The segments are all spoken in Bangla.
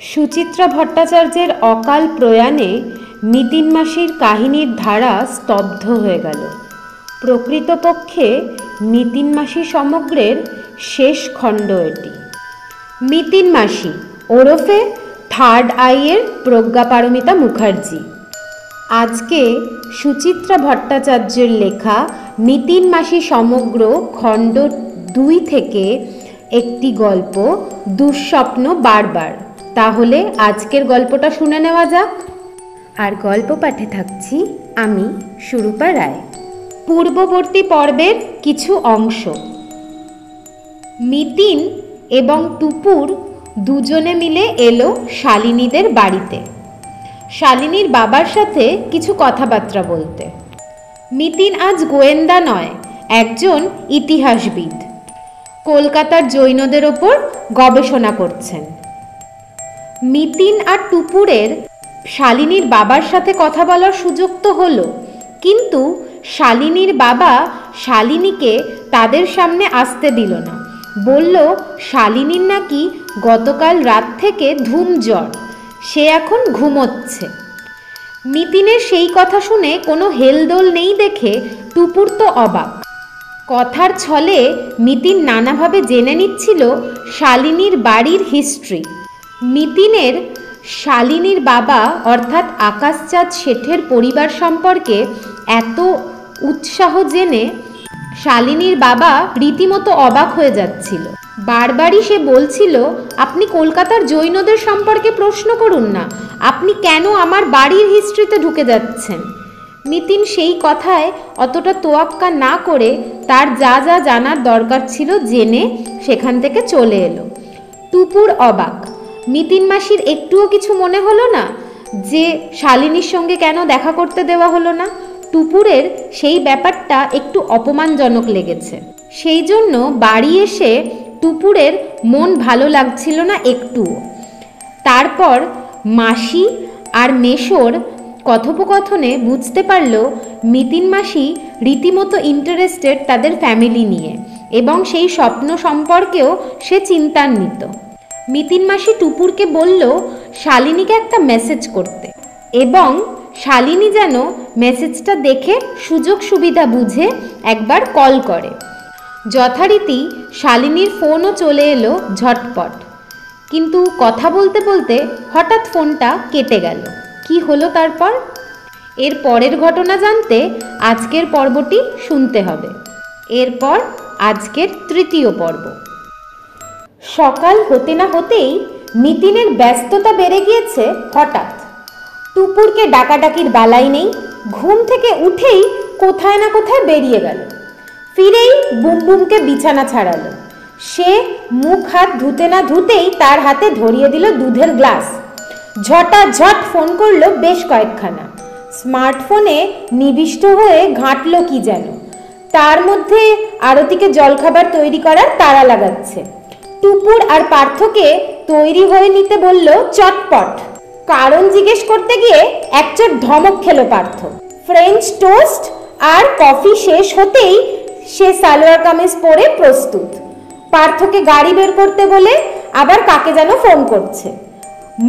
সুচিত্রা ভট্টাচার্যের অকাল প্রয়াণে নিতিন মাসির কাহিনীর ধারা স্তব্ধ হয়ে গেল। প্রকৃতপক্ষে নিতিন মাসি সমগ্রের শেষ খণ্ড এটি। নিতিন মাসি ওরফে থার্ড আইয়ের প্রজ্ঞাপারমিতা মুখার্জি। আজকে সুচিত্রা ভট্টাচার্যের লেখা নিতিন মাসি সমগ্র খণ্ড 2 থেকে একটি গল্প, দুঃস্বপ্ন বারবার। তাহলে আজকের গল্পটা শুনে নেওয়া যাক। আর গল্প পাঠে থাকছি আমি, সুরূপা রায়। পূর্ববর্তী পর্বের কিছু অংশ। নিতিন এবং টুপুর দুজনে মিলে এলো শালিনীদের বাড়িতে, শালিনীর বাবার সাথে কিছু কথাবার্তা বলতে। নিতিন আজ গোয়েন্দা নয়, একজন ইতিহাসবিদ। কলকাতার জৈনদের ওপর গবেষণা করছেন। নিতিন আর টুপুরের শালিনীর বাবার সাথে কথা বলার সুযোগ তো হলো, কিন্তু শালিনীর বাবা শালিনীকে তাদের সামনে আসতে দিল না। বলল শালিনীর নাকি গতকাল রাত থেকে ধুম জ্বর, সে এখন ঘুমোচ্ছে। নিতিনের সেই কথা শুনে কোনো হেলদোল নেই দেখে টুপুর তো অবাক। কথার ছলে নিতিন নানাভাবে জেনে নিচ্ছিল শালিনীর বাড়ির হিস্ট্রি। নিতিনের শালিনীর বাবা অর্থাৎ আকাশচাঁদ শেঠের পরিবার সম্পর্কে এত উৎসাহ জেনে শালিনীর বাবা রীতিমতো অবাক হয়ে যাচ্ছিল। বারবারই সে বলছিল, আপনি কলকাতার জৈনদের সম্পর্কে প্রশ্ন করুন না, আপনি কেন আমার বাড়ির হিস্ট্রিতে ঢুকে যাচ্ছেন। নিতিন সেই কথায় অতটা তোয়াক্কা না করে তার যা যা জানার দরকার ছিল জেনে সেখান থেকে চলে এলো। টুপুর অবাক। নিতিন মাসির একটুও কিছু মনে হলো না যে শালিনীর সঙ্গে কেন দেখা করতে দেওয়া হলো না। টুপুরের সেই ব্যাপারটা একটু অপমানজনক লেগেছে। সেই জন্য বাড়ি এসে টুপুরের মন ভালো লাগছিল না একটুও। তারপর মাসি আর মেশোর কথোপকথনে বুঝতে পারল নিতিন মাসি রীতিমতো ইন্টারেস্টেড তাদের ফ্যামিলি নিয়ে, এবং সেই স্বপ্ন সম্পর্কেও সে চিন্তান্বিত। নিতিন মাসি টুপুরকে বলল শালিনীকে একটা মেসেজ করতে, এবং শালিনী যেন মেসেজটা দেখে সুযোগ সুবিধা বুঝে একবার কল করে। যথারীতি শালিনীর ফোনও চলে এলো ঝটপট, কিন্তু কথা বলতে বলতে হঠাৎ ফোনটা কেটে গেল। কি হলো তারপর? এর পরের ঘটনা জানতে আজকের পর্বটি শুনতে হবে। এরপর আজকের তৃতীয় পর্ব। সকাল হতে না হতেই নিতিনের ব্যস্ততা বেড়ে গিয়েছে হঠাৎ। টুপুরকে ডাকাডাকির বালাই নেই, ঘুম থেকে উঠেই কোথায় না কোথায় বেরিয়ে গেল। ফিরেই বুমবুমকে বিছানা ছাড়ালো। সে মুখ হাত ধুতে না ধুতেই তার হাতে ধরিয়ে দিল দুধের গ্লাস। ঝটাঝট ফোন করলো বেশ কয়েকখানা। স্মার্টফোনে নিবিষ্ট হয়ে ঘাঁটল কি যেন, তার মধ্যে আরতিকে জলখাবার তৈরি করার তাড়া লাগাচ্ছে। টুপুর আর পার্থকে তৈরি হয়ে নিতে বলল চটপট। কারণ জিজ্ঞেস করতে গিয়ে একচোট ধমক খেলো পার্থ। ফ্রেঞ্চ টোস্ট আর কফি শেষ হতেই সে সালোয়ার কামিজ পরে প্রস্তুত। পার্থকে গাড়ি বের করতে বলে আবার কাকে যেন ফোন করছে।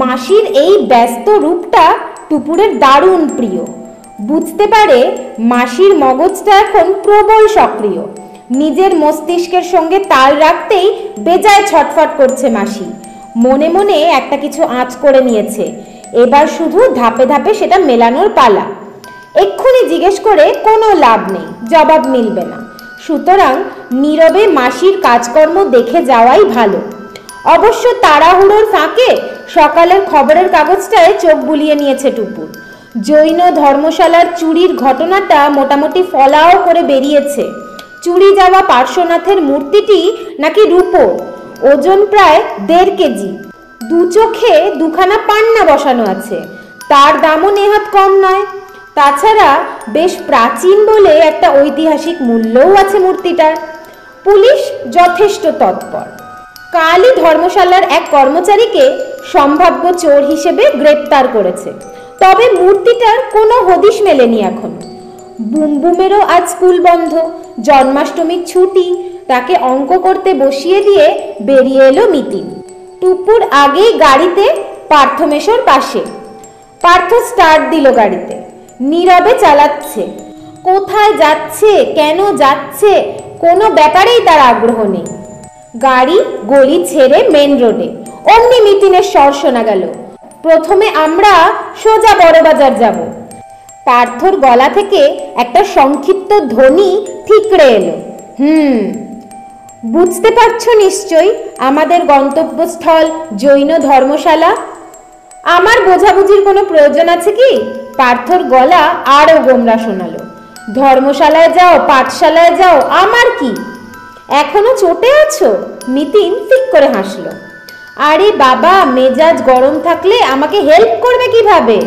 মাসির এই ব্যস্ত রূপটা টুপুরের দারুণ প্রিয়। বুঝতে পারে মাসির মগজটা এখন প্রবল সক্রিয়। নিজের মস্তিষ্কের সঙ্গে তাল রাখতেই বেজায় ছটফট করছে মাসি। মনে মনে একটা কিছু আঁচ করে নিয়েছে, এবার শুধু ধাপে ধাপে সেটা মেলানোর পালা। এক্ষুনি জিজ্ঞেস করে কোনো লাভ নেই, জবাব মিলবে না। সুতরাং নীরবে মাসির কাজকর্ম দেখে যাওয়াই ভালো। অবশ্য তাড়াহুড়োর ফাঁকে সকালের খবরের কাগজটায় চোখ বুলিয়ে নিয়েছে টুপুর। জৈন ধর্মশালার চুরির ঘটনাটা মোটামুটি ফলাও করে বেরিয়েছে। চুরি যাওয়া পার্শ্বনাথের মূর্তিটি নাকি রূপোর, ওজন প্রায় 1.5 কেজি। দু চোখে দুখানা পান্না বসানো আছে, তার দামও নেহাত কম নয়। তাছাড়া বেশ প্রাচীন বলে একটা ঐতিহাসিক মূল্যও আছে মূর্তিটার। পুলিশ যথেষ্ট তৎপর। কালই ধর্মশালার এক কর্মচারীকে সম্ভাব্য চোর হিসেবে গ্রেপ্তার করেছে, তবে মূর্তিটার কোনো হদিশ মেলেনি এখন। বুমবুমেরও আজ স্কুল বন্ধ, জন্মাষ্টমীর ছুটি, তাকে অঙ্ক করতে বসিয়ে দিয়ে বেরিয়ে এলো নিতিন। টুপুর আগেই গাড়িতে পার্থ মেশোর পাশে। পার্থ স্টার্ট দিল গাড়িতে, নীরবে চালাচ্ছে। কোথায় যাচ্ছে, কেন যাচ্ছে, কোনো ব্যাপারেই তার আগ্রহ নেই। গাড়ি গলি ছেড়ে মেন রোডে। অমনি মিতিনের স্বর শোনা গেল, প্রথমে আমরা সোজা বড়বাজার যাব। পার্থর গলা থেকে একটা সংক্ষিপ্ত ধ্বনি ঠিকরে এলো, বুঝতে পারছো নিশ্চয়ই আমাদের গন্তব্যস্থল জৈন ধর্মশালা। আমার বোঝাবুঝির কোনো প্রয়োজন আছে কি? পার্থর গলা আরও গোমরা শোনালো। ধর্মশালায় যাও, পাঠশালায় যাও, আমার কি? এখনো চটে আছো? নিতিন ফিক করে হাসলো। আরে বাবা, মেজাজ গরম থাকলে আমাকে হেল্প করবে কিভাবে?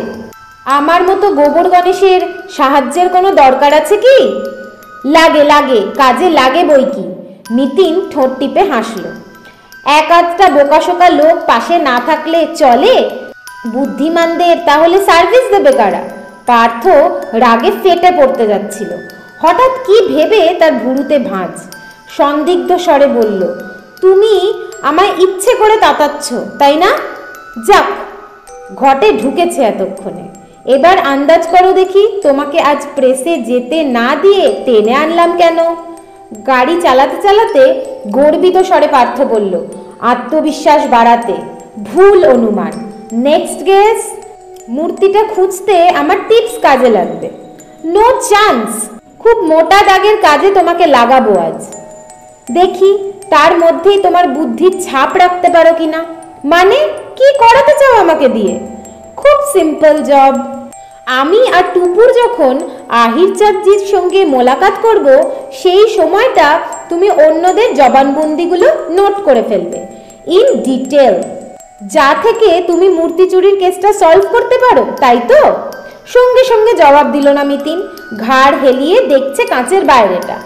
আমার মতো গোবর গণেশের সাহায্যের কোনো দরকার আছে কি? লাগে লাগে, কাজে লাগে বই কি। নিতিন ঠোঁট টিপে হাসলো। এক আধটা বোকাশোকা লোক পাশে না থাকলে চলে? বুদ্ধিমানদের তাহলে সার্ভিস দেবে কারা? পার্থ রাগে ফেটে পড়তে যাচ্ছিল। হঠাৎ কি ভেবে তার ভুরুতে ভাঁজ। সন্দিগ্ধ স্বরে বলল, তুমি আমায় ইচ্ছে করে তাতাচ্ছ, তাই না? যাক, ঘটে ঢুকেছে এতক্ষণে। এবার আন্দাজ করো দেখি, তোমাকে আজ প্রেসে যেতে না দিয়ে টেনে আনলাম কেন? গাড়ি চালাতে চালাতে গর্বিত স্বরে পার্থ বলল, আত্মবিশ্বাস বাড়াতে। ভুল অনুমান। Next guess. মূর্তিটা খুঁজতে আমার টিপস কাজে লাগবে। No chance. খুব মোটা দাগের কাজে তোমাকে লাগাবো আজ। দেখি তার মধ্যেই তোমার বুদ্ধির ছাপ রাখতে পারো কিনা। মানে কি করাতে চাও আমাকে দিয়ে? খুব সিম্পল জব। আমি আর টুপুর যখন আহির চাঁদজির সঙ্গে মোলাকাত করব, সেই সময়টা তুমি অন্যদের জবানবন্দিগুলো নোট করে ফেলবে ইন ডিটেল, যা থেকে তুমি মূর্তি চুরির কেসটা সলভ করতে পারো, তাই তো? সঙ্গে সঙ্গে জবাব দিল না মিতিন। ঘাড় হেলিয়ে দেখছে কাঁচের বাইরেটা।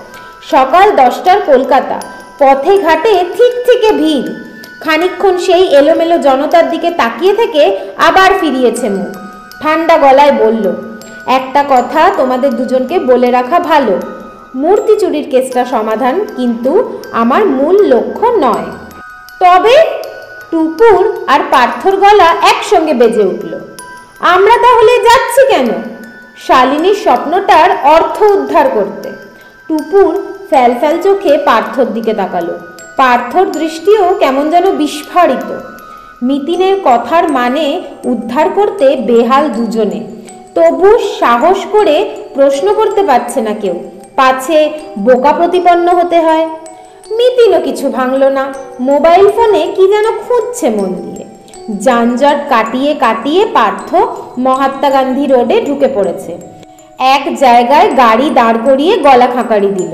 সকাল 10টার কলকাতা। পথে ঘাটে ঠিক থেকে ভিড়। খানিকক্ষণ সেই এলোমেলো জনতার দিকে তাকিয়ে থেকে আবার ফিরিয়েছে মুখ। ঠান্ডা গলায় বলল, একটা কথা তোমাদের দুজনকে বলে রাখা ভালো, মূর্তি চুরির কেসটা সমাধান কিন্তু আমার মূল লক্ষ্য নয়। তবে? টুপুর আর পার্থর গলা একসঙ্গে বেজে উঠল। আমরা তাহলে যাচ্ছি কেন? শালিনীর স্বপ্নটার অর্থ উদ্ধার করতে। টুপুর ফ্যাল ফ্যাল চোখে পার্থর দিকে তাকালো। পার্থর দৃষ্টিও কেমন যেন বিস্ফারিত। মিতিনের কথার মানে উদ্ধার করতে বেহাল দুজনে। তবু সাহস করে প্রশ্ন করতে পারছে না কেউ, পাছে বোকা প্রতিপন্ন হতে হয়। মিতিনও কিছু ভাঙল না। মোবাইল ফোনে কি যেন খুঁজছে মন দিয়ে। যানজট কাটিয়ে কাটিয়ে পার্থ মহাত্মা গান্ধী রোডে ঢুকে পড়েছে। এক জায়গায় গাড়ি দাঁড় করিয়ে গলা খাঁকারি দিল।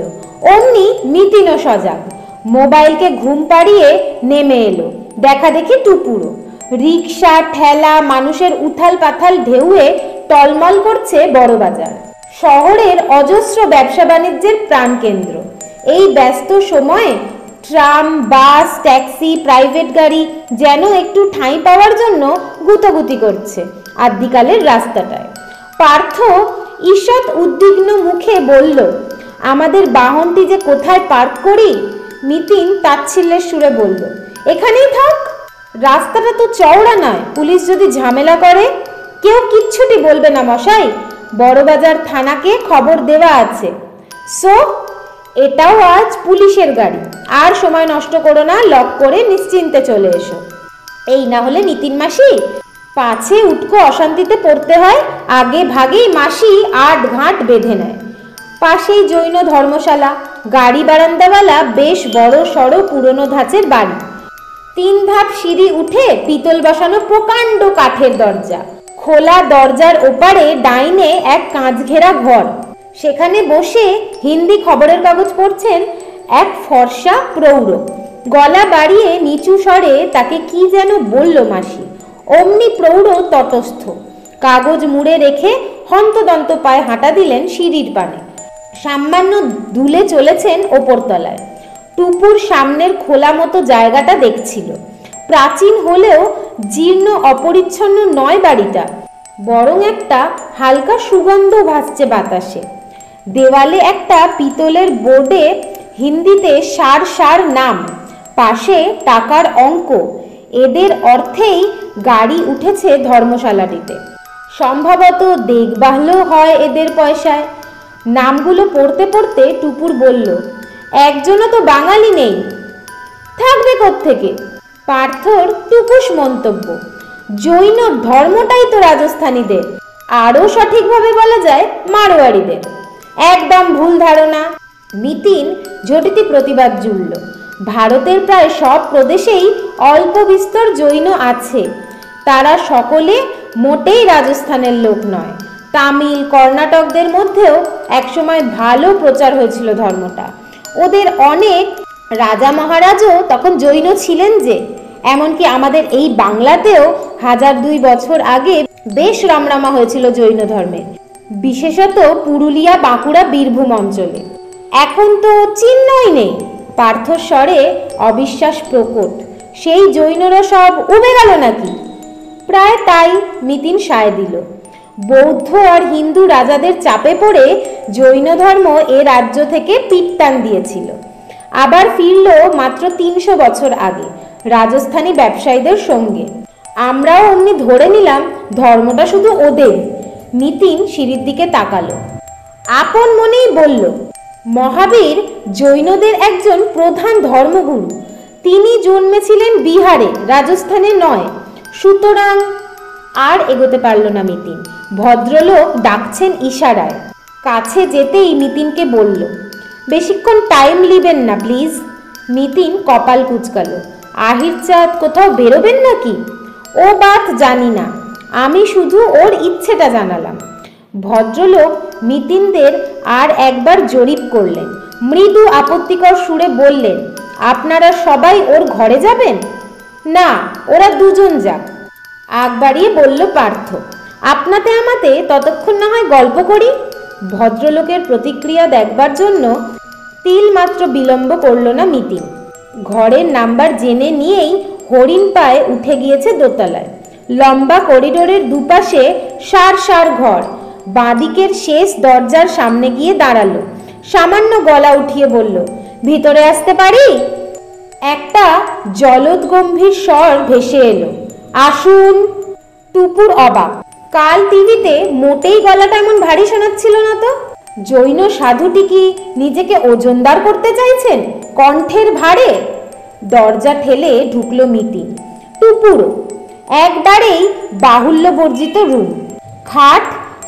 অমনি মিতিনও সজাগ। মোবাইলকে ঘুম পাড়িয়ে নেমে এলো। দেখা দেখি টুপুরো। রিক্সা, ঠেলা, মানুষের উথাল পাথাল ঢেউয়ে টলমল করছে বড়বাজার, শহরের অজস্র ব্যবসা বাণিজ্যের প্রাণকেন্দ্র। এই ব্যস্ত সময়ে ট্রাম, বাস, ট্যাক্সি, প্রাইভেট গাড়ি যেন একটু ঠাঁই পাওয়ার জন্য গুতাগুতি করছে আদ্যিকালের রাস্তাটায়। পার্থ ঈষৎ উদ্বিগ্ন মুখে বলল, আমাদের বাহনটি যে কোথায় পার্ক করি? মিতিন তাচ্ছিল্যের সুরে বলল, এখানেই থাক। রাস্তাটা তো চওড়া নয়, পুলিশ যদি ঝামেলা করে। কেউ কিচ্ছুটি বলবে না মশাই, বড়বাজার থানাকে খবর দেওয়া আছে। সো এটাও আজ পুলিশের গাড়ি। আর সময় নষ্ট করো না, লক করে নিশ্চিন্তে চলে এসো। এই না হলে নিতিন মাসি পাছে উটকো অশান্তিতে পড়তে হয়। আগে ভাগেই মাসি আট ঘাট বেঁধে নেয়। পাশেই জৈন ধর্মশালা। গাড়ি বারান্দাওয়ালা বেশ বড় সড়ো পুরনো ধাঁচের বাড়ি। 3 ধাপ সিঁড়ি উঠে পিতল বসানো প্রকাণ্ড কাঠের দরজা। খোলা দরজার ওপারে ডাইনে এক কাঁচ ঘেরা ঘর। সেখানে বসে হিন্দি খবরের কাগজ পড়ছেন এক ফর্সা প্রৌঢ়। গলা বাড়িয়ে নিচু স্বরে তাকে কি যেন বলল মাসি। অমনি প্রৌঢ় তটস্থ। কাগজ মুড়ে রেখে হন্তদন্ত পায়ে হাঁটা দিলেন সিঁড়ির পানে। সামান্য দুলে চলেছেন ওপরতলায়। টুপুর সামনের খোলা মতো জায়গাটা দেখছিল। প্রাচীন হলেও জীর্ণ অপরিচ্ছন্ন নয় বাড়িটা, বরং একটা হালকা সুগন্ধ ভাসছে বাতাসে। দেওয়ালে একটা পিতলের বোর্ডে হিন্দিতে সার সার নাম, পাশে টাকার অঙ্ক। এদের অর্থেই গাড়ি উঠেছে ধর্মশালাটিতে। সম্ভবত দেখভালও হয় এদের পয়সায়। নামগুলো পড়তে পড়তে টুপুর বলল, একজনও তো বাঙালি নেই, থাকবে কোত্থেকে? পার্থর টুকুস মন্তব্য, জৈন ধর্মটাই তো রাজস্থানীদের, আরও সঠিকভাবে বলা যায় মারোয়াড়িদের। একদম ভুল ধারণা। নিতিন ঝটিতি প্রতিবাদ জুড়ল, ভারতের প্রায় সব প্রদেশেই অল্প বিস্তর জৈন আছে, তারা সকলে মোটেই রাজস্থানের লোক নয়। তামিল কর্ণাটকদের মধ্যেও একসময় ভালো প্রচার হয়েছিল ধর্মটা। ওদের অনেক রাজা মহারাজও তখন জৈন ছিলেন যে, এমনকি আমাদের এই বাংলাতেও 1002 বছর আগে বেশ রমরমা হয়েছিল জৈন ধর্মের, বিশেষত পুরুলিয়া, বাঁকুড়া, বীরভূম অঞ্চলে। এখন তো চিহ্নই নেই। পার্থর স্বরে অবিশ্বাস প্রকট। সেই জৈনরা সব উবে গেল নাকি? প্রায় তাই, নিতিন সায় দিল। বৌদ্ধ আর হিন্দু রাজাদের চাপে পড়ে জৈন ধর্ম এ রাজ্য থেকে পিটটান দিয়েছিল। আবার ফিরল মাত্র 300 বছর আগে রাজস্থানী ব্যবসায়ীদের সঙ্গে। আমরাও অমনি ধরে নিলাম ধর্মটা শুধু ওদের। নিতিন সিঁড়ির দিকে তাকালো, আপন মনেই বলল, মহাবীর জৈনদের একজন প্রধান ধর্মগুরু। তিনি জন্মেছিলেন বিহারে, রাজস্থানে নয়। সুতরাং আর এগোতে পারল না নিতিন। ভদ্রলোক ডাকছেন ইশারায়। কাছে যেতেই নিতিনকে বলল, বেশিক্ষণ টাইম লিবেন না প্লিজ। নিতিন কপাল কুঁচকালো, আহির চাঁদ কোথাও বেরোবেন নাকি? ও বাত জানি না, আমি শুধু ওর ইচ্ছেটা জানালাম। ভদ্রলোক নিতিনদের আর একবার জরিপ করলেন, মৃদু আপত্তিকর সুরে বললেন, আপনারা সবাই ওর ঘরে যাবেন? না, ওরা দুজন যাক। আগ বাড়িয়ে বলল পার্থ, আপনাতে আমাতে ততক্ষণ না হয় গল্প করি। ভদ্রলোকের প্রতিক্রিয়া দেখবার জন্য তিল মাত্র বিলম্ব করল না নিতিন। ঘরের নাম্বার জেনে নিয়েই হরিণ পায়ে উঠে গিয়েছে দোতলায়। লম্বা করিডোরের দুপাশে সার সার ঘর। বাঁদিকের শেষ দরজার সামনে গিয়ে দাঁড়ালো। সামান্য গলা উঠিয়ে বলল, ভিতরে আসতে পারি? একটা জলদগম্ভীর স্বর ভেসে এলো, আসুন। টুপুর অবাক, কাল টিভিতে মোটেই গলাটা এমন ভারী শোনাচ্ছিল না তো। জৈন সাধুটি কি নিজেকে ওজনদার করতে চাইছেন কণ্ঠের ভারে? দরজা ঠেলে ঢুকলো নিতিন। টুপুরও। একবারেই বাহুল্য বর্জিত রুম। খাট,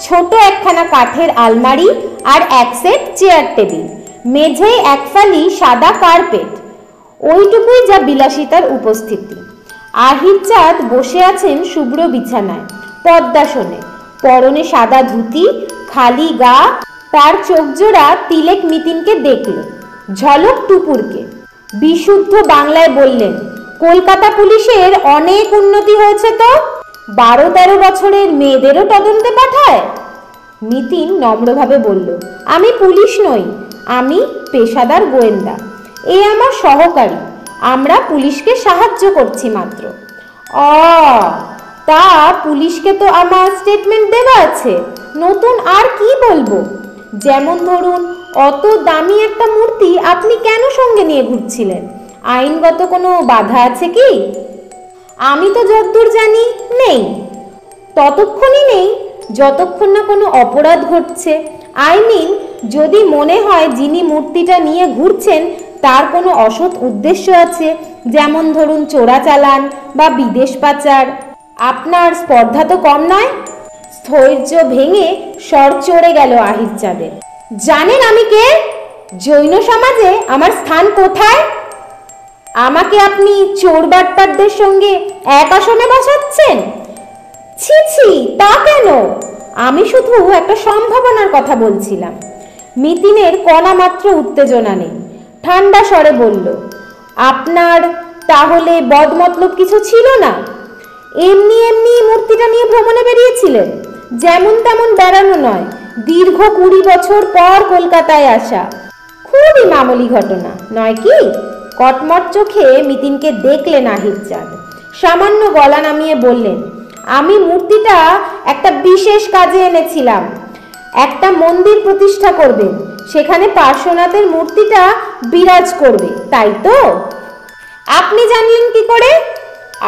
ছোট একখানা কাঠের আলমারি আর এক সেট চেয়ার টেবিল, মেঝেয় এক ফালি সাদা কার্পেট। ওইটুকুই যা বিলাসিতার উপস্থিতি। আহির চাঁদ বসে আছেন শুভ্র বিছানায়, পদ্মাসনে, পরনে সাদা ধুতি, খালি গা। তার চোখজোড়া তিলেক নিতিনকে দেখল, ঝলক টুপুরকে। বিশুদ্ধ বাংলায় বললেন, কলকাতা পুলিশের অনেক উন্নতি হয়েছে তো। 12-13 বছরের মেয়েদেরও তদন্তে পাঠায়। নিতিন নম্রভাবে বলল, আমি পুলিশ নই, আমি পেশাদার গোয়েন্দা। এ আমার সহকারী, আমরা পুলিশকে সাহায্য করছি মাত্র। তা পুলিশকে তো আমার স্টেটমেন্ট দেওয়া আছে, নতুন আর কি বলবো? যেমন ধরুন, অত দামি একটা মূর্তি আপনি কেন সঙ্গে নিয়ে ঘুরছিলেন? আইনগত কোনো বাধা আছে কি? আমি তো যতদূর জানি নেই। ততক্ষণই নেই যতক্ষণ না কোনো অপরাধ ঘটছে। আই মিন, যদি মনে হয় যিনি মূর্তিটা নিয়ে ঘুরছেন তার কোনো অসৎ উদ্দেশ্য আছে, যেমন ধরুন চোরাচালান বা বিদেশ পাচার। আপনার স্পর্ধা তো কম নয়। স্থৈর্য ভেঙে স্বর চড়ে গেল আহির চাঁদের। জানেন আমি কে? জৈন সমাজে আমার স্থান কোথায়? আমাকে আপনি চোর বাটপারদের সঙ্গে এক আসনে বসাচ্ছেন? ছি ছি, তা কেন? আমি শুধু একটা সম্ভাবনার কথা বলছিলাম। নিতিনের কণামাত্র উত্তেজনা নেই, ঠান্ডা স্বরে বলল, আপনার তাহলে বদমতলব কিছু ছিল না? এমনি এমনি মূর্তিটা নিয়ে ভ্রমণে বেরিয়েছিলেন? যেমন তেমন বেড়ানো নয়, দীর্ঘ 20 বছর পর কলকাতায় আসা। খুবই মামুলি ঘটনা নয় কি? কটমট চোখে নিতিনকে দেখলেন আহির চাঁদ। সামান্য গলা নামিয়ে বললেন, আমি মূর্তিটা একটা বিশেষ কাজে এনেছিলাম। একটা মন্দির প্রতিষ্ঠা করবেন, সেখানে পার্শ্বনাথের মূর্তিটা বিরাজ করবে, তাই তো? আপনি জানলেন কি করে?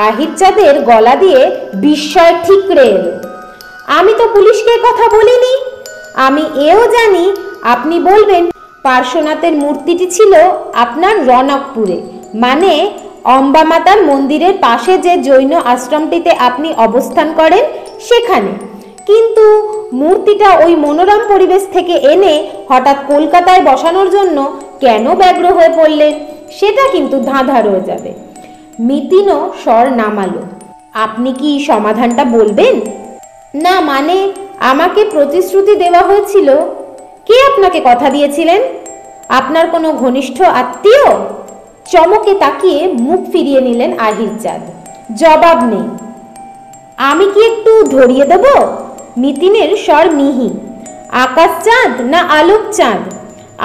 আহির চাঁদের গলা দিয়ে বিস্ময় ঠিকরে এলো। আমি তো পুলিশকে কথা বলিনি। আমি এও জানি আপনি বলবেন পার্শ্বনাথের মূর্তিটি ছিল আপনার রনকপুরে, মানে অম্বা মাতার মন্দিরের পাশে যে জৈন আশ্রমটিতে আপনি অবস্থান করেন সেখানে। কিন্তু মূর্তিটা ওই মনোরম পরিবেশ থেকে এনে হঠাৎ কলকাতায় বসানোর জন্য কেন ব্যগ্র হয়ে পড়লেন সেটা কিন্তু ধাঁধা রয়ে যাবে। মিতিনও স্বর নামালো। আপনি কি সমাধানটা বলবেন? না, মানে আমাকে প্রতিশ্রুতি দেওয়া হয়েছিল। কে আপনাকে কথা দিয়েছিলেন? আপনার কোনো ঘনিষ্ঠ আত্মীয়? চমকে তাকিয়ে মুখ ফিরিয়ে নিলেন আহির চাঁদ। জবাব নেই। আমি কি একটু ধরিয়ে দেব? মিতিনের স্বর মিহি। আকাশ চাঁদ না আলোক চাঁদ?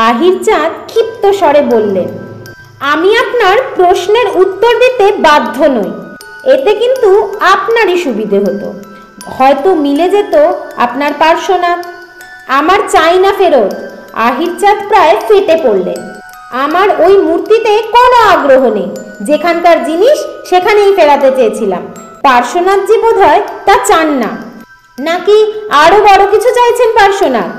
আহির চাঁদ ক্ষিপ্ত স্বরে বললেন, আমি আপনার প্রশ্নের উত্তর দিতে বাধ্য নই। এতে কিন্তু আপনারই সুবিধে হতো, হয়তো মিলে যেত আপনার পার্শ্বনাথ। আমার চাই না ফেরত। আহির চাঁদ প্রায় ফেটে পড়লেন। আমার ওই মূর্তিতে কোনো আগ্রহ নেই। যেখানকার জিনিস সেখানেই ফেরাতে চেয়েছিলাম। পার্শ্বনাথজি বোধহয় তা চান না। নাকি আরো বড় কিছু চাইছেন পার্শ্বনাথ?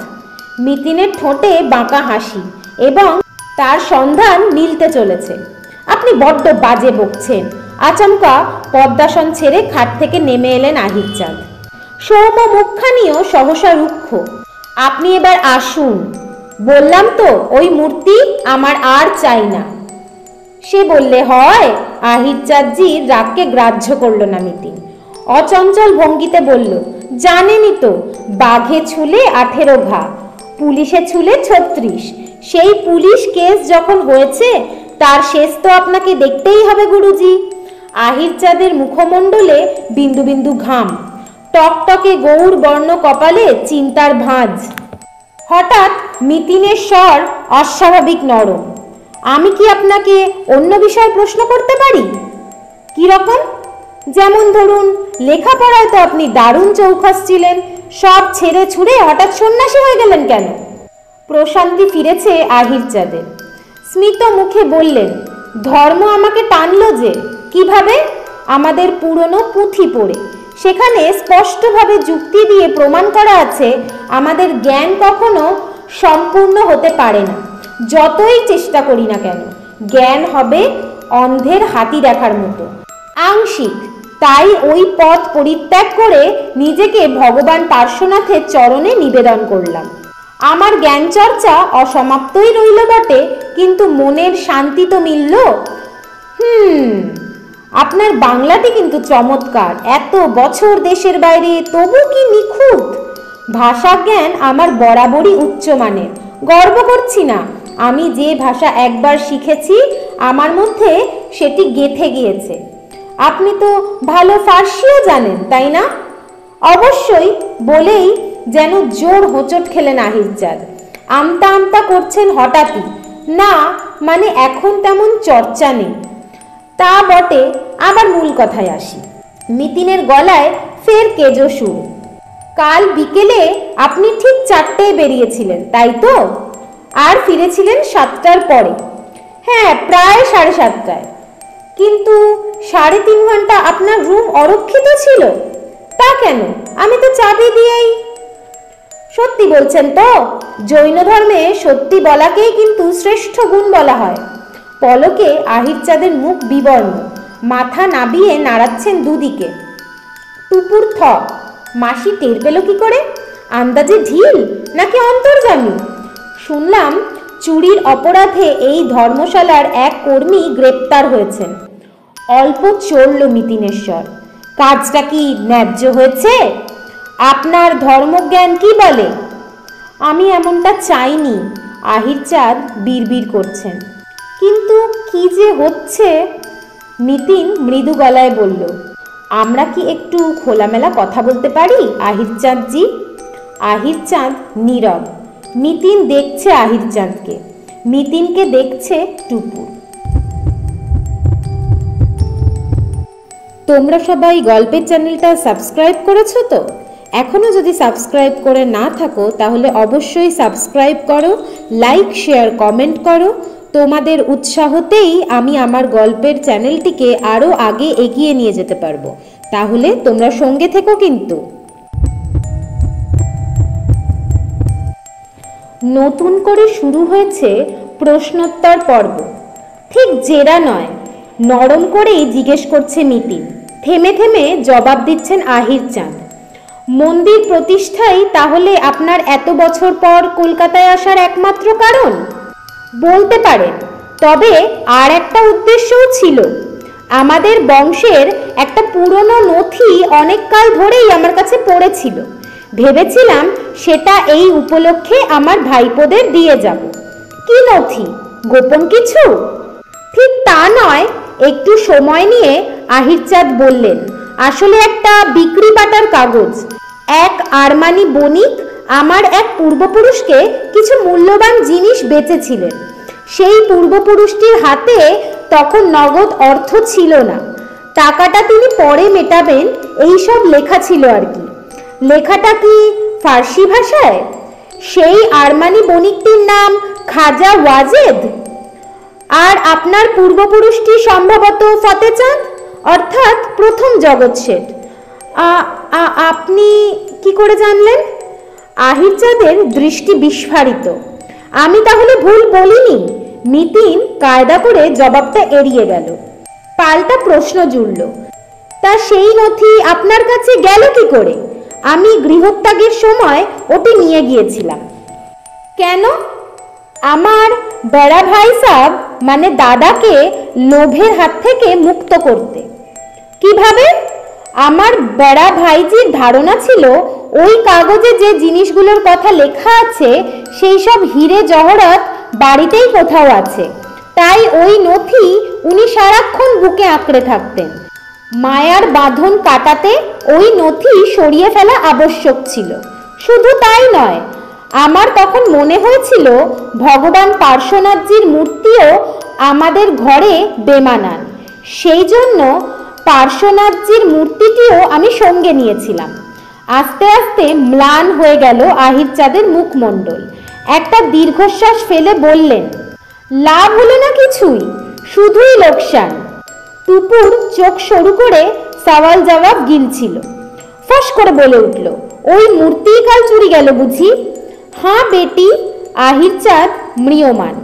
মিতিনের ঠোঁটে বাঁকা হাসি এবং তার সন্ধান মিলতে চলেছে। আপনি বড্ড বাজে বকছেন। আচমকা পদ্মাসন ছেড়ে খাট থেকে নেমে এলেন আহির চাঁদ। সৌম্য মুখখানিও সহসা রুক্ষ। আপনি এবার আসুন। বললাম তো ওই মূর্তি আমার আর চাই না। সে বললে হয়? আহির চাঁদজির রাগকে গ্রাহ্য করল না মিতিন। অচঞ্চল ভঙ্গিতে বলল, জানেনই তো, বাঘে ছুলে 18 ঘা, পুলিশে ছুলে 36। সেই পুলিশ কেস যখন হয়েছে তার শেষ তো আপনাকে দেখতেই হবে গুরুজি। আহির চাঁদের মুখমণ্ডলে বিন্দু বিন্দু ঘাম, টকটকে গৌর বর্ণ কপালে চিন্তার ভাঁজ। হঠাৎ মিতিনের স্বর অস্বাভাবিক নরম। আমি কি আপনাকে অন্য বিষয়ে প্রশ্ন করতে পারি? কি রকম? যেমন ধরুন, লেখাপড়ায় তো আপনি দারুণ চৌখস ছিলেন, সব ছেড়ে ছুড়ে হঠাৎ সন্ন্যাসী হয়ে গেলেন কেন? প্রশান্তি ফিরেছে আহির চাঁদের। স্মিত মুখে বললেন, ধর্ম আমাকে টানলো যে। কিভাবে? আমাদের পুরনো পুঁথি পড়ে। সেখানে স্পষ্টভাবে যুক্তি দিয়ে প্রমাণ করা আছে আমাদের জ্ঞান কখনো সম্পূর্ণ হতে পারে না। যতই চেষ্টা করি না কেন, জ্ঞান হবে অন্ধের হাতি দেখার মতো, আংশিক। তাই ওই পথ পরিত্যাগ করে নিজেকে ভগবান পার্শ্বনাথের চরণে নিবেদন করলাম। আমার জ্ঞান চর্চা অসমাপ্তই রইল বটে, কিন্তু মনের শান্তি তো মিলল। আপনার বাংলাটি কিন্তু চমৎকার। এত বছর দেশের বাইরে, তবু কি নিখুঁত। ভাষা জ্ঞান আমার বরাবরই উচ্চমানের। গর্ব করছি না। আমি যে ভাষা একবার শিখেছি আমার মধ্যে সেটি গেঁথে গিয়েছে। আপনি তো ভালো ফার্সিও জানেন, তাই না? অবশ্যই, বলেই যেন জোর হোঁচট খেলেন আহির চাঁদ। আমতা আমতা করছেন হঠাৎই। না, মানে এখন তেমন চর্চা নেই। তা বটে, আবার মূল কথায় আসি। মিতিনের গলায় ফের কেজো সুর। কাল বিকেলে আপনি ঠিক 4টায় বেরিয়েছিলেন, তাই তো? আর ফিরেছিলেন 7টার পরে। হ্যাঁ, প্রায় 7:30টায়। কিন্তু 3.5 ঘন্টা আপনার রুম অরক্ষিত ছিল। তা কেন? আমি তো চাবি দিয়েই। সত্যি বলছেন তো? জৈন ধর্মে সত্যি বলাকেই কিন্তু শ্রেষ্ঠ গুণ বলা হয়। পলকে আহির চাঁদের মুখ বিবর্ণ, মাথা নাবিয়ে নাড়াচ্ছেন দুদিকে। টুপুর থ। মাসি টের পেল কি করে? আন্দাজে ঢিল নাকি অন্তর্যামী? শুনলাম চুরির অপরাধে এই ধর্মশালার এক কর্মী গ্রেপ্তার হয়েছেন। অল্প চড়ল মিতিনেশ্বর। কাজটা কি ন্যায্য হয়েছে? আপনার ধর্মজ্ঞান কি বলে? আমি এমনটা চাইনি। আহির চাঁদ বিড়বিড় করছেন। কিন্তু কি যে হচ্ছে? মিতিন মৃদু গলায় বলল, আমরা কি একটু খোলামেলা কথা বলতে পারি আহির চাঁদজি? আহির চাঁদ নীরব। মিতিন দেখছে আহির চাঁদকে, মিতিনকে দেখছে টুপুর। তোমরা সবাই গল্পের চ্যানেলটা সাবস্ক্রাইব করেছো তো? এখনো যদি সাবস্ক্রাইব করে না থাকো তাহলে অবশ্যই সাবস্ক্রাইব করো, লাইক শেয়ার কমেন্ট করো। তোমাদের উৎসাহতেই আমি আমার গল্পের চ্যানেলটিকে আরও আগে এগিয়ে নিয়ে যেতে পারবো। তাহলে তোমরা সঙ্গে থেকো কিন্তু। নতুন করে শুরু হয়েছে প্রশ্নোত্তর পর্ব। ঠিক জেরা নয়, নরম করেই জিজ্ঞেস করছে মিতিন। থেমে থেমে জবাব দিচ্ছেন আহির চাঁদ। মন্দির প্রতিষ্ঠাই তাহলে আপনার এত বছর পর কলকাতায় আসার একমাত্র কারণ? বলতে পারেন, তবে আর একটা উদ্দেশ্যও ছিল। আমাদের বংশের একটা পুরনো নথি অনেক কাল ধরেই আমার কাছে পড়েছিল। ভেবেছিলাম সেটা এই উপলক্ষে আমার ভাইপোদের দিয়ে যাব। কি নথি? গোপন কিছু? ঠিক তা নয়, একটু সময় নিয়ে আহির চাঁদ বললেন, আসলে একটা বিক্রি বাটার কাগজ। এক আরমানি বণিক আমার এক পূর্বপুরুষকে কিছু মূল্যবান জিনিস বেচেছিলেন। সেই পূর্বপুরুষটির হাতে তখন নগদ অর্থ ছিল না। টাকাটা তিনি পরে মেটাবেন, এই সব লেখা ছিল আর কি। লেখাটা কি ফার্সি ভাষায়? সেই আরমানি বণিকটির নাম খাজা ওয়াজেদ। আর আপনার পূর্বপুরুষটি সম্ভবত ফতেচাঁদ, অর্থাৎ প্রথম জগৎ শেঠ। আপনি কি করে জানলেন? আহির চাঁদের দৃষ্টি বিস্ফারিত। আমি তাহলে ভুল বলিনি? মিতিন কায়দা করে জবাবটা এড়িয়ে গেল। পাল্টা প্রশ্ন জুড়ল, তা সেই নথি আপনার কাছে গেল কি করে? আমি গৃহত্যাগের সময় ওটি নিয়ে গিয়েছিলাম। কেন? আমার বড়া ভাই সাহেব মানে দাদাকে লোভের হাত থেকে মুক্ত করতে। কিভাবে? আমার বড়া ভাইজির ধারণা ছিল ওই কাগজে যে জিনিসগুলোর কথা লেখা আছে সেই সব হিরে জহরত বাড়িতেই কোথাও আছে। তাই ওই নথি উনি সারাক্ষণ বুকে আঁকড়ে থাকতেন। মায়ার বাঁধন কাটাতে ওই নথি সরিয়ে ফেলা আবশ্যক ছিল। শুধু তাই নয়, আমার তখন মনে হয়েছিল ভগবান পার্শ্বনাথজির মূর্তিও আমাদের ঘরে বেমানান। সেই জন্য পার্শ্বনাথজির মূর্তিটিও আমি সঙ্গে নিয়েছিলাম। আস্তে আস্তে ম্লান হয়ে গেল আহির চাঁদের মুখমণ্ডল। একটা দীর্ঘশ্বাস ফেলে বললেন, লাভ হলো না কিছুই, শুধুই লোকসান। টুপুর চোখ সরু করে সওয়াল জবাব গিলছিল। ফস করে বলে উঠল, ওই মূর্তিই কাল চুরি গেল বুঝি? হ্যাঁ বেটি, আহির চাঁদ ম্রিয়মান।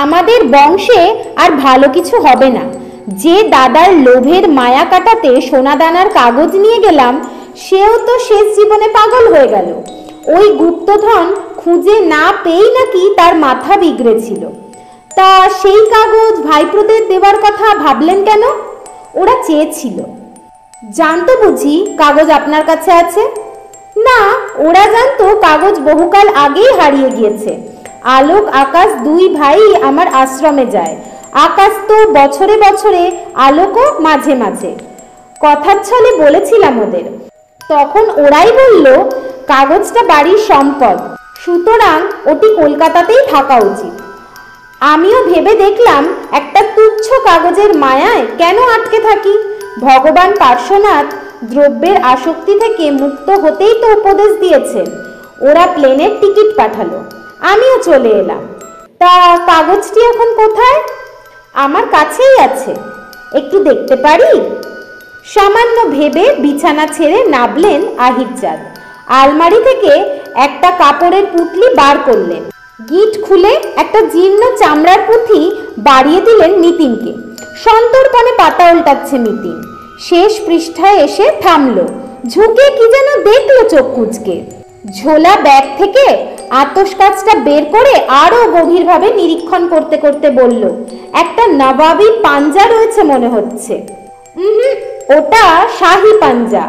আমাদের বংশে আর ভালো কিছু হবে না। যে দাদার লোভের মায়া কাটাতে সোনাদানার কাগজ নিয়ে গেলাম, সেও তো শেষ জীবনে পাগল হয়ে গেল। ওই গুপ্তধন খুঁজে না পেয়েই নাকি তার মাথা বিগড়েছিল। তা সেই কাগজ ভাইপ্রদের দেবার কথা ভাবলেন কেন? ওরা চেয়েছিল। জানতো বুঝি কাগজ আপনার কাছে আছে? না, ওরা জানতো কাগজ বহুকাল আগেই হারিয়ে গিয়েছে। আলোক আকাশ দুই ভাই আমার আশ্রমে যায়। আকাশ তো বছরে বছরে, আলোকও মাঝে মাঝে। কথার ছলে বলেছিলাম ওদের। তখন ওরাই বলল কাগজটা বাড়ির সম্পদ, সুতরাং ওটি কলকাতাতেই থাকা উচিত। আমিও ভেবে দেখলাম একটা তুচ্ছ কাগজের মায়ায় কেন আটকে থাকি। ভগবান পার্শ্বনাথ দ্রব্যের আসক্তি থেকে মুক্ত হতেই তো উপদেশ দিয়েছেন। ওরা প্লেনের টিকিট পাঠালো, আমিও চলে এলাম। তা কাগজটি এখন কোথায়? আমার কাছেই আছে, একটু দেখতে পারি? সামান্য ভেবে বিছানা ছেড়ে নামলেন আহির চাঁদ। আলমারি থেকে একটা কাপড়ের পুঁটলি বার করলেন। গিট খুলে একটা জীর্ণ চামড়ার পুঁথি বাড়িয়ে দিলেন মিতিনকে। সন্তর্পণে পাতা উল্টাচ্ছে মিতিন। শেষ পৃষ্ঠায় এসে থামলো। ঝুঁকে কি যেন দেখলো চোখ কুঁচকে। ঝোলা ব্যাগ থেকে আতস কাঁচটা বের করে আরো গভীরভাবে নিরীক্ষণ করতে করতে বলল, একটা নবাবী পাঞ্জা রয়েছে মনে হচ্ছে। ওটা শাহী পাঞ্জা,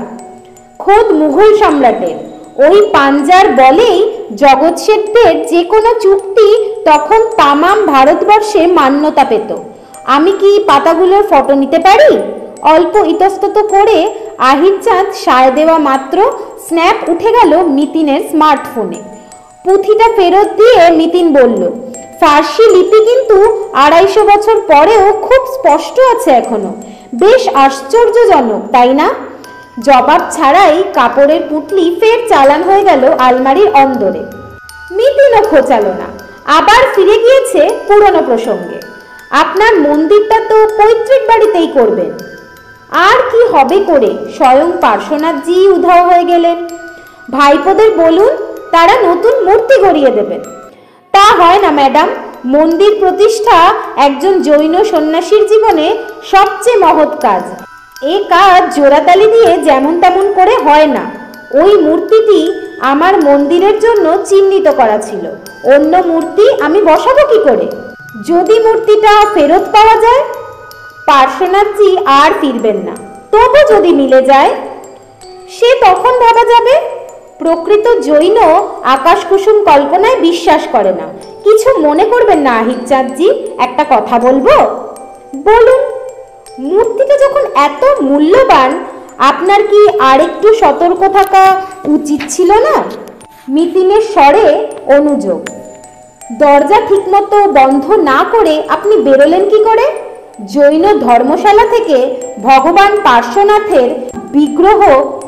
খোদ মুঘল সম্রাটের। ওই পাঞ্জার বলেই জগৎ শেঠদের যে কোনো চুক্তি তখন তামাম ভারতবর্ষে মান্যতা পেত। আমি কি পাতাগুলোর ফটো নিতে পারি? অল্প ইতস্তত করে আহির চাঁদ সায় দেওয়া মাত্র স্ন্যাপ উঠে গেল মিতিনের স্মার্টফোনে। পুঁথিটা ফেরত দিয়ে মিতিন বলল, ফার্সি লিপি কিন্তু 250 বছর পরেও খুব স্পষ্ট আছে এখনো। বেশ আশ্চর্যজনক, তাই না? জবাব ছাড়াই কাপড়ের পুঁটলি ফের চালান হয়ে গেল আলমারির অন্দরে। মিতিনও খোঁচালো না। আবার ফিরে গিয়েছে পুরনো প্রসঙ্গে। আপনার মন্দিরটা তো পৈতৃক বাড়িতেই করবেন। আর কি হবে করে, স্বয়ং পার্শ্বনাথজি উধাও হয়ে গেলেন। ভাইপোদের বলুন তারা নতুন মূর্তি গড়িয়ে দেবেন। তা হয় না ম্যাডাম, মন্দির প্রতিষ্ঠা একজন জৈন সন্ন্যাসীর জীবনে সবচেয়ে মহৎ কাজ। এ কাজ জোড়াতালি দিয়ে যেমন তেমন করে হয় না। ওই মূর্তিটি আমার মন্দিরের জন্য চিহ্নিত করা ছিল, অন্য মূর্তি আমি বসাবো কি করে? যদি মূর্তিটা ফেরত পাওয়া যায়, পার্শ্বনাথজি আর ফিরবেন না। তবু যদি মিলে যায়, সে তখন ভাবা যাবে। প্রকৃত জৈন আকাশ কুসুম কল্পনায় বিশ্বাস করে না। কিছু মনে করবেন না আহির চাঁদজি, একটা কথা বলবো? বলুন। মূর্তিটা যখন এত মূল্যবান, আপনার কি আরেকটু সতর্ক থাকা উচিত ছিল না? মিতিনের স্বরে অনুযোগ। দরজা ঠিকমতো বন্ধ না করে আপনি বেরোলেন কি করে? জৈন ধর্মশালা থেকে ভগবান পার্শ্বনাথের বিগ্রহ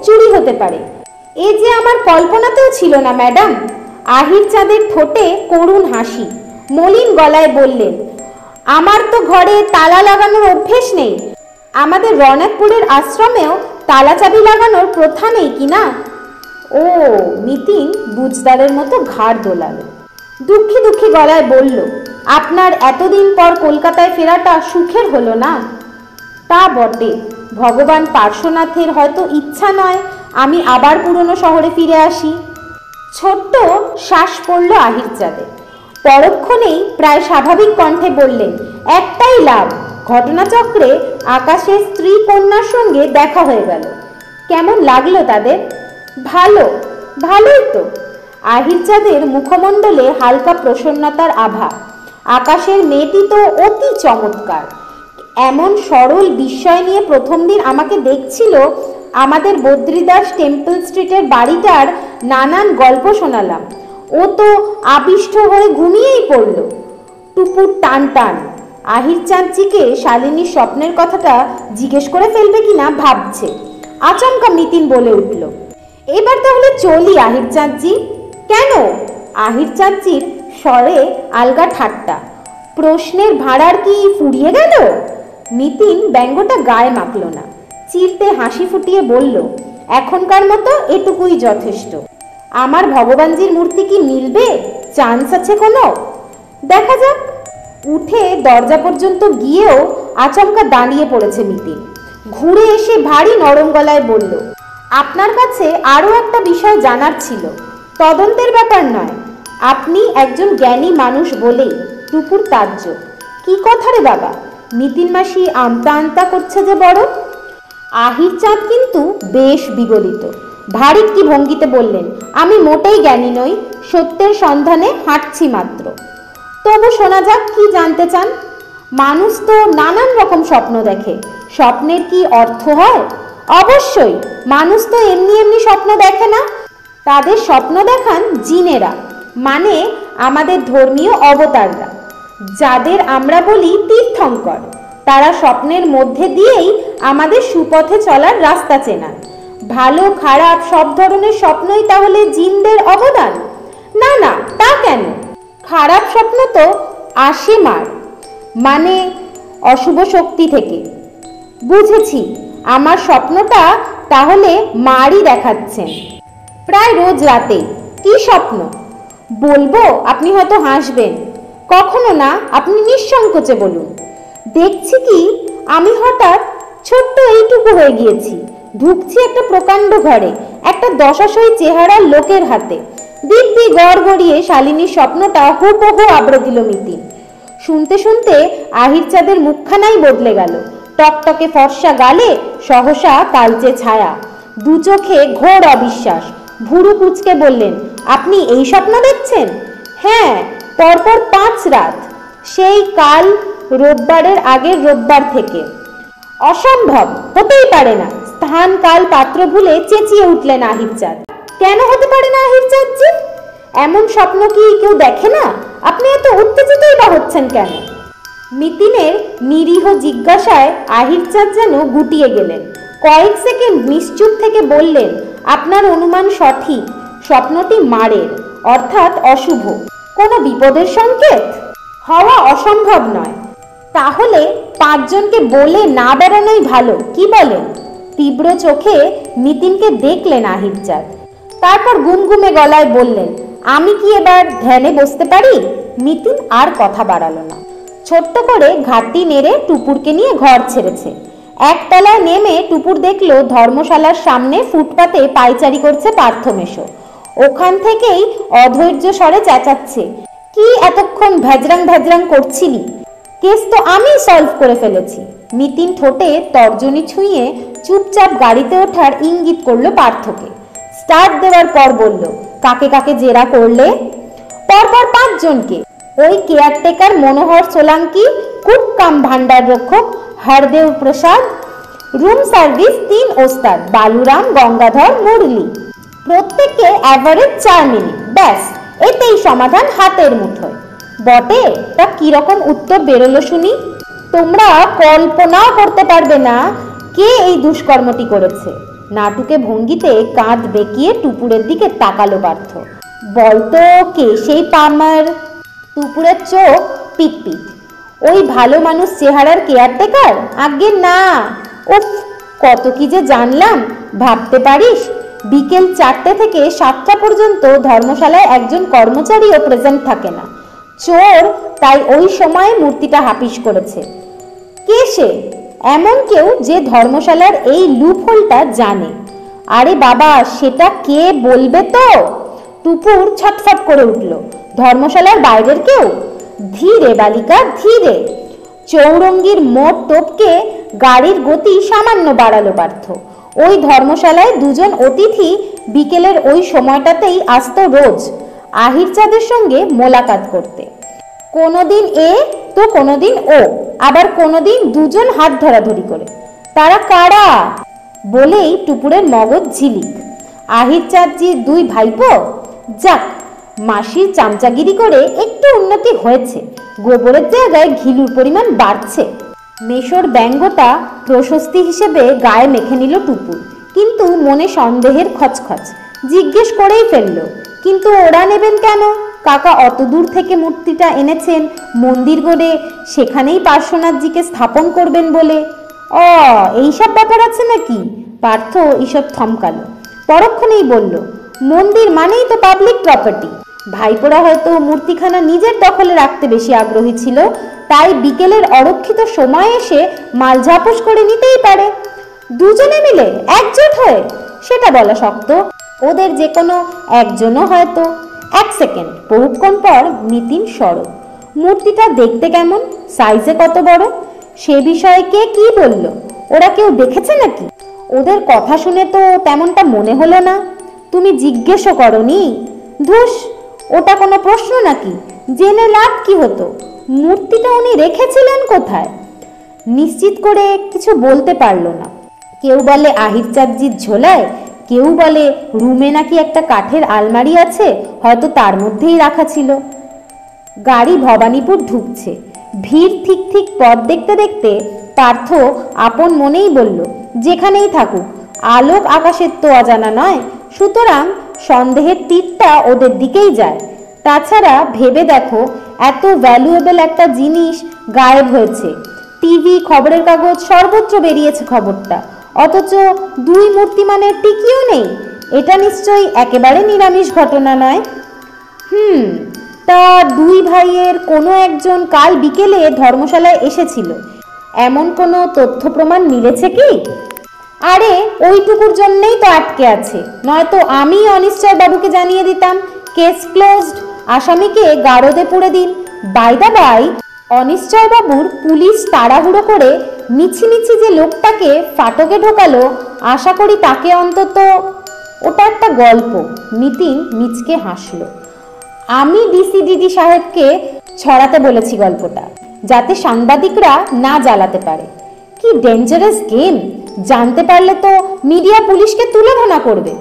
চুরি হতে পারে, এ যে আমার কল্পনাতেও ছিল না ম্যাডাম। আহির চাঁদের ঠোঁটে করুণ হাসি, মলিন গলায় বললেন, আমার তো ঘরে তালা লাগানোর অভ্যেস নেই। আমাদের রণাকপুরের আশ্রমেও তালা চাবি লাগানোর প্রথা নেই কি না? ও, মিতিন বুঝদারের মতো ঘাড় দোলালো। দুঃখী দুঃখী গলায় বলল, আপনার এতদিন পর কলকাতায় ফেরাটা সুখের হলো না? তা বটে, ভগবান পার্শ্বনাথের হয়তো ইচ্ছা নয় আমি আবার পুরনো শহরে ফিরে আসি। ছোট্ট শ্বাস পড়ল আহির চাঁদের। পরক্ষণেই প্রায় স্বাভাবিক কণ্ঠে বললেন, একটাই লাভ, ঘটনাচক্রে আকাশের স্ত্রী কন্যার সঙ্গে দেখা হয়ে গেল। কেমন লাগলো তাদের? ভালো, ভালোই তো। আহির চাঁদের মুখমণ্ডলে হালকা প্রসন্নতার আভা। আকাশের মেয়েটি তো অতি চমৎকার। এমন সরল বিস্ময় নিয়ে প্রথম দিন আমাকে দেখছিল। আমাদের বদ্রীদাস টেম্পল স্ট্রিটের বাড়িটার নানান গল্প শোনালাম। ও তো আবিষ্ট হয়ে ঘুমিয়েই পড়ল। টুপুর টান টান। আহির চাঁদজিকে শালিনীর স্বপ্নের কথাটা জিজ্ঞেস করে ফেলবে কিনা ভাবছে। আচমকা মিতিন বলে উঠল, এবার তাহলে চলি আহির চাঁদজি। কেন? আহির চাঁদজির স্বরে আলগা ঠাট্টা। প্রশ্নের ভাড়ার কি ফুরিয়ে গেল? মিতিন ব্যঙ্গটা গায়ে মাখল না, চিরতে হাসি ফুটিয়ে বলল, এখনকার মতো এটুকুই যথেষ্ট। আমার ভগবানজির মূর্তি কি মিলবে? চান্স আছে কোনো? দেখা যাক। উঠে দরজা পর্যন্ত গিয়েও আচমকা দাঁড়িয়ে পড়েছে মিতিন। ঘুরে এসে ভারী নরম গলায় বলল, আপনার কাছে আরও একটা বিষয় জানার ছিল। তদন্তের ব্যাপার নয়, আপনি একজন জ্ঞানী মানুষ বলেই টুকুর তাজ্জব। কি কথা রে বাবা? মিতিন মাসি আমতা আমতা করছে যে বড়। আহির চাঁদ কিন্তু বেশ বিগলিত। ভারী একটি ভঙ্গিতে বললেন, আমি মোটেই জ্ঞানী নই, সত্যের সন্ধানে হাঁটছি মাত্র। তবু শোনা যাক, কি জানতে চান? মানুষ তো নানান রকম স্বপ্ন দেখে, স্বপ্নের কি অর্থ হয়? অবশ্যই, মানুষ তো এমনি এমনি স্বপ্ন দেখে না। তাদের স্বপ্ন দেখান জিনেরা, মানে আমাদের ধর্মীয় অবতাররা, যাদের আমরা বলি তীর্থঙ্কর। তারা স্বপ্নের মধ্যে দিয়েই আমাদের সুপথে চলার রাস্তা চেনান। ভালো খারাপ সব ধরনের স্বপ্নই তাহলে জিনদের অবদান? না না, তা কেন? খারাপ স্বপ্ন তো আসে মার, মানে অশুভ শক্তি থেকে। বুঝেছি, আমার স্বপ্নটা তাহলে মারই দেখাচ্ছেন প্রায় রোজ রাতে। কি স্বপ্ন বলবো? আপনি হয়তো হাসবেন। কখনো না, আপনি নিঃসংকোচে বলুন। দেখছি কি, আমি হঠাৎ ছোট্ট এইটুকু হয়ে গিয়েছি, ঢুকছি একটা প্রকাণ্ড ঘরে, একটা দশাশয় চেহারার লোকের হাতে। দিব্যি গড় গড়িয়ে শালিনীর স্বপ্নটা হুবহু আবড়ে দিল মিতিন। শুনতে শুনতে আহির চাঁদের মুখখানাই বদলে গেল। টকটকে ফর্সা গালে সহসা কালচে ছায়া, দু চোখে ঘোর অবিশ্বাস। ভুরু কুচকে বললেন, আপনি এই স্বপ্ন দেখছেন? হ্যাঁ, পরপর 5 রাত, সেই কাল রোববারের আগের রোববার থেকে। অসম্ভব, হতেই পারে না। স্থান কাল পাত্র ভুলে চেঁচিয়ে উঠলেন আহির চাঁদ। কেন হতে পারে না আহির চাঁদজি? এমন স্বপ্ন কি কেউ দেখে না? আপনি এত উত্তেজিতই বা হচ্ছেন কেন? মিতিনের নিরীহ জিজ্ঞাসায় আহির চাঁদ যেন গুটিয়ে গেলেন। কয়েক সেকেন্ড নিশ্চুপ থেকে বললেন, আপনার অনুমান সঠিক, স্বপ্নটি মারের, অর্থাৎ অশুভ। কোনো বিপদের সংকেত? হওয়া অসম্ভব নয়। তাহলে 5 জনকে বলে না বেড়ানোই ভালো, কি বলেন? তীব্র চোখে নিতিনকে দেখলেন আহিরচাঁদ। তারপর গুমগুমে গলায় বললেন, আমি কি এবার ধ্যানে বসতে পারি? নিতিন আর কথা বাড়ালো না। ছোট্ট করে ঘাটটি নেড়ে টুপুরকে নিয়ে ঘর ছেড়েছে। একতলায় নেমে টুপুর দেখলো ধর্মশালার সামনে ফুটপাতে পায়চারি করছে পার্থমেশো। ওখান থেকেই অধৈর্য স্বরে চেঁচাচ্ছে, কি এতক্ষণ ভ্যাজরাং ভ্যাজরাং করছিলি? কেস তো আমি সলভ করে ফেলেছি। নিতিন ঠোঁটে তর্জনী ছুঁয়ে চুপচাপ গাড়িতে ওঠার ইঙ্গিত করলো পার্থকে। স্টার্ট দেওয়ার পর বলল, কাকে কাকে জেরা করলে? পরপর 5 জনকে। ওই কেয়ারটেকার মনোহর সোলাঙ্কি, কুক কাম ভান্ডার রক্ষক হরদেব প্রসাদ, রুম সার্ভিস 3 ওস্তাদ বালুরাম, গঙ্গাধর, মুরলি। প্রত্যেককে অ্যাভারেজ 4 মিনিট। ব্যাস, এতেই সমাধান হাতের মুঠোয়। বটে, তা কিরকম উত্তর বেরোলো শুনি? তোমরা কল্পনাও করতে পারবে না কে এই দুষ্কর্মটি করেছে। নাটুকে ভঙ্গিতে কাঁধ বেঁকিয়ে টুপুরের দিকে তাকালো পার্থ। বলতো কে সেই পামার? টুপুরের চোখ পিটপিট। ওই ভালো মানুষ চেহারার কেয়ারটেকার? আজ্ঞে না। উফ, কত কি যে জানলাম, ভাবতে পারিস? বিকেল 4টে থেকে 7টা পর্যন্ত ধর্মশালায় একজন কর্মচারীও প্রেজেন্ট থাকে না। চোর তাই ওই সময় মূর্তিটা হাপিস করেছে। কে সে? এমন কেউ যে ধর্মশালার এই লুপহোলটা জানে। আরে বাবা, সেটা কে বলবে তো? টুপুর ছটফট করে উঠল। ধর্মশালার বাইরের কেউ? ধীরে বালিকা, ধীরে। চৌরঙ্গীর মোট টোপকে গাড়ির গতি সামান্য বাড়ালো পার্থ। ওই ধর্মশালায় 2 জন অতিথি বিকেলের ওই সময়টাতেই আসতো রোজ আহিরচাঁদের সঙ্গে মোলাকাত করতে। কোনোদিন এ তো কোনোদিন ও, আবার কোনোদিন 2 জন হাত ধরাধরি করে। তারা কারা? বলেই টুপুরের মগজ ঝিলিক। আহিরচাঁদজির 2 ভাইপো। যাক, মাসির চামচাগিরি করে একটু উন্নতি হয়েছে। গোবরের জায়গায় ঘিলুর পরিমাণ বাড়ছে। মেশোর ব্যঙ্গটা প্রশস্তি হিসেবে গায়ে মেখে নিল টুপুর, কিন্তু মনে সন্দেহের খচখচ। জিজ্ঞেস করেই ফেলল, কিন্তু ওরা নেবেন কেন? কাকা অত দূর থেকে মূর্তিটা এনেছেন মন্দির গড়ে, সেখানেই পার্শ্বনাথজিকে স্থাপন করবেন বলে। এইসব ব্যাপার আছে নাকি? পার্থ ঈষৎ থমকালো। পরক্ষণেই বলল, মন্দির মানেই তো পাবলিক প্রপার্টি। ভাইপোরা হয়তো মূর্তিখানা নিজের দখলে রাখতে বেশি আগ্রহী ছিল, তাই বিকেলের অরক্ষিত সময় এসে মাল ঝাপস করে নিতেই পারে। 2 জনে মিলে একজোট হয়ে? সেটা বলা শক্ত। ওদের যে কোনো একজনও হয়তো। 1 সেকেন্ড। বহুক্ষণ পর নিতিন সরব। মূর্তিটা দেখতে কেমন? সাইজে কত বড়? সে বিষয়ে কে কি বলল? ওরা কেউ দেখেছে নাকি? ওদের কথা শুনে তো তেমনটা মনে হলো না। তুমি জিজ্ঞেসও করনি? ধুস, ওটা কোনো প্রশ্ন নাকি? জেনে লাভ কি হতো? মূর্তিটা উনি রেখেছিলেন কোথায়? নিশ্চিত করে কিছু বলতে পারল না। কেউ বলে আহিরচাঁদজির ঝোলায়, কেউ বলে রুমে নাকি একটা কাঠের আলমারি আছে, হয়তো তার মধ্যেই রাখা ছিল। গাড়ি ভবানীপুর ঢুকছে। ভিড় ঠিক ঠিক পথ দেখতে দেখতে পার্থ আপন মনেই বলল, যেখানেই থাকুক, আলোক আকাশের তো অজানা নয়, সুতরাং সন্দেহের তীরটা ওদের দিকেই যায়। তাছাড়া ভেবে দেখো, এত ভ্যালুয়েবল একটা জিনিস গায়েব হয়েছে। টিভি, খবরের কাগজ সর্বত্র বেরিয়েছে খবরটা, অথচ 2 মূর্তিমানের টিকিও নেই। এটা নিশ্চয়ই একেবারে নিরামিষ ঘটনা নয়। তা 2 ভাইয়ের কোনো একজন কাল বিকেলে ধর্মশালায় এসেছিল, এমন কোনো তথ্য প্রমাণ মিলেছে কি? আরে ওইটুকুর জন্যই তো আটকে আছে, নয়তো আমি অনিশ্চয় বাবুকে জানিয়ে দিতাম। কেস ক্লোজড, আসামিকে গারদে পুড়ে দিন। বাই দা বাই, অনিশ্চয় বাবুর পুলিশ তাড়াহুড়ো করে মিছিমিছি যে লোকটাকে ফাটকে ঢোকালো, আশা করি তাকে অন্তত। ওটা একটা গল্প। নিতিন মিচকে হাসল। আমি ডিসি দিদি সাহেবকে ছড়াতে বলেছি গল্পটা, যাতে সাংবাদিকরা না জ্বালাতে পারে। কি ডেঞ্জারাস গেম! জানতে পারলে তো মিডিয়া পুলিশকে তুলোধনা করবে।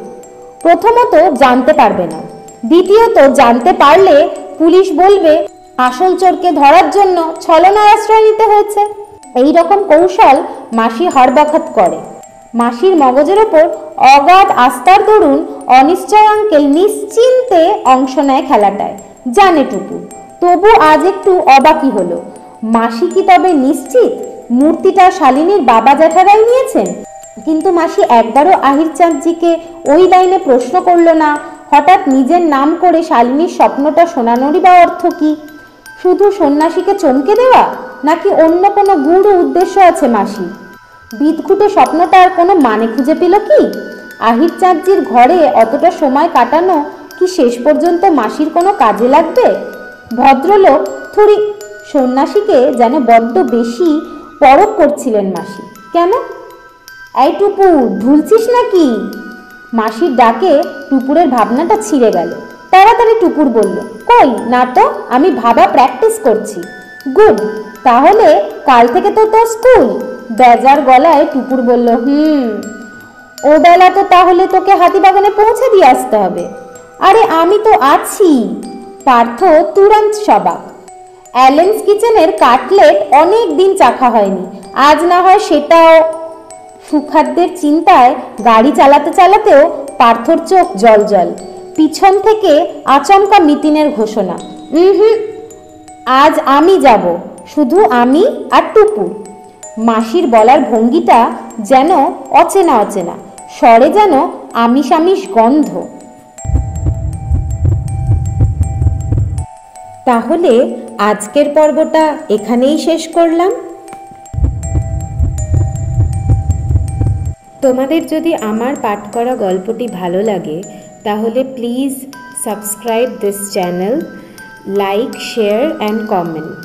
প্রথমত জানতে পারবে না, দ্বিতীয়ত জানতে পারলে পুলিশ বলবে আসল চোরকে ধরার জন্য ছলনার আশ্রয় নিতে হয়েছে। এই রকম কৌশল মাসি হরবখাত করে। মাসির মগজের ওপর অগাধ আস্থার দরুন অনিশ্চয় আঙ্কেল নিশ্চিন্তে অংশ নেয় খেলাটায়, জানে টুকু। তবু আজ একটু অবাকই হলো। মাসি কি তবে নিশ্চিত মূর্তিটা শালিনীর বাবা জ্যাঠারাই নিয়েছেন? কিন্তু মাসি একবারও আহির চাঁদজিকে ওই লাইনে প্রশ্ন করলো না। হঠাৎ নিজের নাম করে শালিনীর স্বপ্নটা শোনানোরই বা অর্থ কি? শুধু সন্ন্যাসীকে চমকে দেওয়া, নাকি অন্য কোনো গূঢ় উদ্দেশ্য আছে মাসি? বিদঘুটে স্বপ্নটার কোনো মানে খুঁজে পেল কি? আহির চাঁদজির ঘরে অতটা সময় কাটানো কি শেষ পর্যন্ত মাসির কোনো কাজে লাগবে? ভদ্রলোক থুড়ি সন্ন্যাসীকে যেন বড্ড বেশি পরখ করছিলেন মাসি। কেন? এই টুপুর, ঢুলছিস নাকি? মাসির ডাকে টুপুরের ভাবনাটা ছিঁড়ে গেল। তাড়াতাড়ি টুপুর বলল, কই না তো, আমি ভাবা প্র্যাকটিস করছি। গুড, তাহলে কাল থেকে তো তোর স্কুল। বেজার গলায় টুপুর বলল, ও বেলা তো তাহলে তোকে হাতিবাগানে পৌঁছে দিয়ে আসতে হবে। আরে আমি তো আছি। পার্থ তুরন্ত সবাক। অ্যালেন্স কিচেনের কাটলেট অনেক দিন চাখা হয়নি, আজ না হয় সেটাও। সুখাদ্যের চিন্তায় গাড়ি চালাতে চালাতেও পার্থর চোখ জল জল। পিছন থেকে আচমকা মিতিনের ঘোষণা, আজ আমি যাব, শুধু আমি আর টুপুর। মাসির বলার ভঙ্গিটা যেন অচেনা অচেনা, স্বরে যেন আমিষ আমিষ গন্ধ। তাহলে আজকের পর্বটা এখানেই শেষ করলাম। তোমাদের যদি আমার পাঠ করা গল্পটি ভালো লাগে তাহলে please subscribe this channel, like, share and comment.